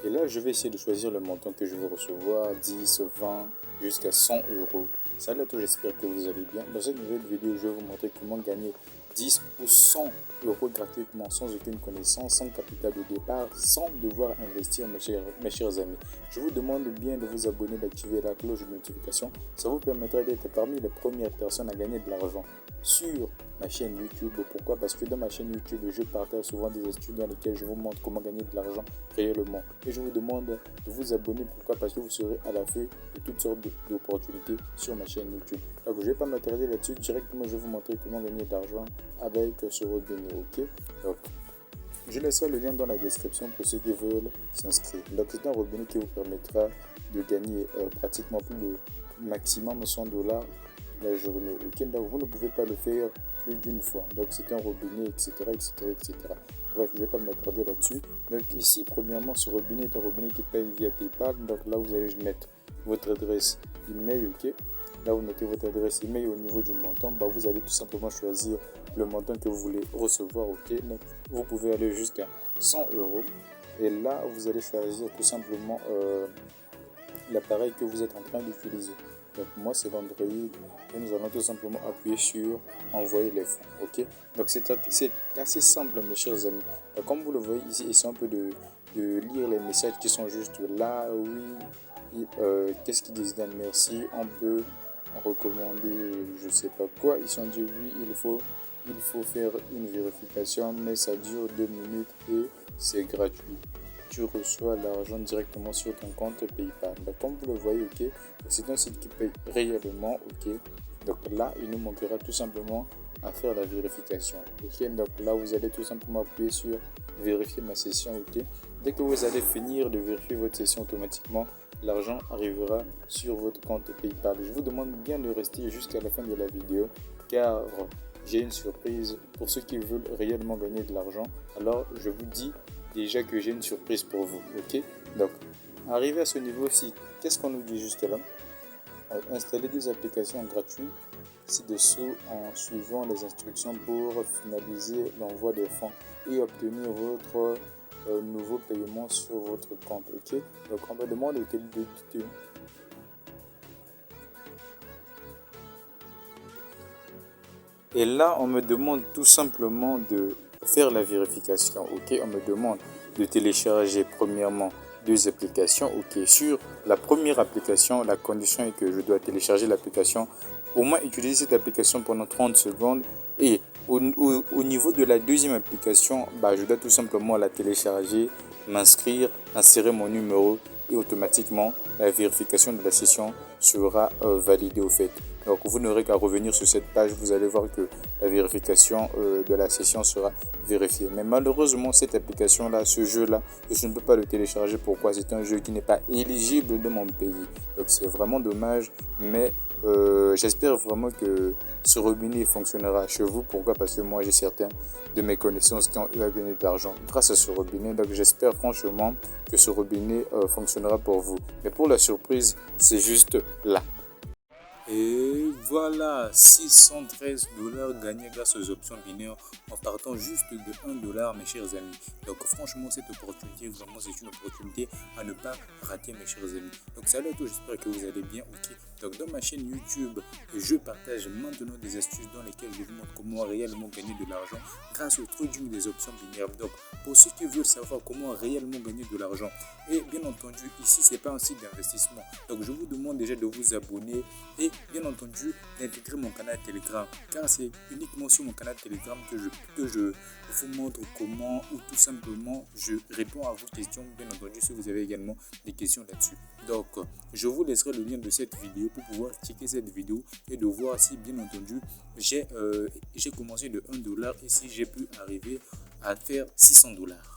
Et là, je vais essayer de choisir le montant que je veux recevoir, 10, 20, jusqu'à 100 euros. Salut à tous, j'espère que vous allez bien. Dans cette nouvelle vidéo, je vais vous montrer comment gagner 10 ou 100 euros gratuitement, sans aucune connaissance, sans capital de départ, sans devoir investir, mes chers amis. Je vous demande bien de vous abonner, d'activer la cloche de notification. Ça vous permettra d'être parmi les premières personnes à gagner de l'argent sur ma chaîne YouTube. Pourquoi? Parce que dans ma chaîne YouTube, je partage souvent des astuces dans lesquelles je vous montre comment gagner de l'argent réellement. Et je vous demande de vous abonner. Pourquoi? Parce que vous serez à l'affût de toutes sortes d'opportunités sur ma chaîne YouTube. Donc je ne vais pas m'attarder là-dessus. Directement, je vais vous montrer comment gagner de l'argent avec ce robinet. Ok? Donc, je laisserai le lien dans la description pour ceux qui veulent s'inscrire. Donc c'est un robinet qui vous permettra de gagner pratiquement plus de maximum 100 dollars la journée. Ok, donc vous ne pouvez pas le faire plus d'une fois. Donc c'est un robinet, etc., etc., etc. Bref, je ne vais pas m'attarder là-dessus. Donc ici, premièrement, ce robinet est un robinet qui paye via PayPal. Donc là, vous allez mettre votre adresse email. Ok, là vous mettez votre adresse email. Au niveau du montant, vous allez tout simplement choisir le montant que vous voulez recevoir. Ok, donc vous pouvez aller jusqu'à 100 euros. Et là, vous allez choisir tout simplement l'appareil que vous êtes en train d'utiliser. Donc moi c'est l'Android et nous allons tout simplement appuyer sur envoyer les fonds. Ok, donc c'est assez simple mes chers amis. Donc, comme vous le voyez ici, essayez un peu de lire les messages qui sont juste là. Oui, qu'est-ce qu'ils disent? Merci, on peut recommander je sais pas quoi. Ils ont dit oui, il faut faire une vérification, mais ça dure 2 minutes et c'est gratuit. Tu reçois l'argent directement sur ton compte PayPal. Donc, comme vous le voyez, ok, c'est un site qui paye réellement, ok. Donc là, il nous montrera tout simplement à faire la vérification, ok. Donc là, vous allez tout simplement appuyer sur vérifier ma session, ok. Dès que vous allez finir de vérifier votre session, automatiquement, l'argent arrivera sur votre compte PayPal. Je vous demande bien de rester jusqu'à la fin de la vidéo, car j'ai une surprise pour ceux qui veulent réellement gagner de l'argent. Alors, je vous dis déjà que j'ai une surprise pour vous, ok. Donc, arrivé à ce niveau-ci, qu'est-ce qu'on nous dit juste là? Installer des applications gratuites ci-dessous en suivant les instructions pour finaliser l'envoi des fonds et obtenir votre nouveau paiement sur votre compte, ok. Donc, on me demande de et là, on me demande tout simplement de faire la vérification. Ok, on me demande de télécharger premièrement 2 applications. Ok, sur la première application, la condition est que je dois télécharger l'application, au moins utiliser cette application pendant 30 secondes. Et au niveau de la deuxième application, je dois tout simplement la télécharger, m'inscrire, insérer mon numéro et automatiquement la vérification de la session sera validée au fait. Donc vous n'aurez qu'à revenir sur cette page, vous allez voir que la vérification de la session sera vérifiée. Mais malheureusement, cette application-là, ce jeu-là, je ne peux pas le télécharger. Pourquoi? C'est un jeu qui n'est pas éligible de mon pays. Donc c'est vraiment dommage, mais j'espère vraiment que ce robinet fonctionnera chez vous. Pourquoi? Parce que moi, j'ai certains de mes connaissances qui ont eu à gagner de l'argent grâce à ce robinet. Donc j'espère franchement que ce robinet fonctionnera pour vous. Mais pour la surprise, c'est juste là. Et voilà, 613 dollars gagnés grâce aux options binaires en partant juste de 1 dollar, mes chers amis. Donc franchement, cette opportunité, vraiment, c'est une opportunité à ne pas rater, mes chers amis. Donc salut à tous, j'espère que vous allez bien. Ok. Donc dans ma chaîne YouTube, je partage maintenant des astuces dans lesquelles je vous montre comment réellement gagner de l'argent grâce au trading des options binaires. Donc pour ceux qui veulent savoir comment réellement gagner de l'argent, et bien entendu, ici, c'est pas un site d'investissement. Donc je vous demande déjà de vous abonner et bien entendu d'intégrer mon canal Telegram, car c'est uniquement sur mon canal Telegram que je vous montre comment, ou tout simplement je réponds à vos questions, bien entendu si vous avez également des questions là-dessus. Donc je vous laisserai le lien de cette vidéo pour pouvoir checker cette vidéo et de voir si bien entendu j'ai commencé de 1 dollar et si j'ai pu arriver à faire 600 dollars.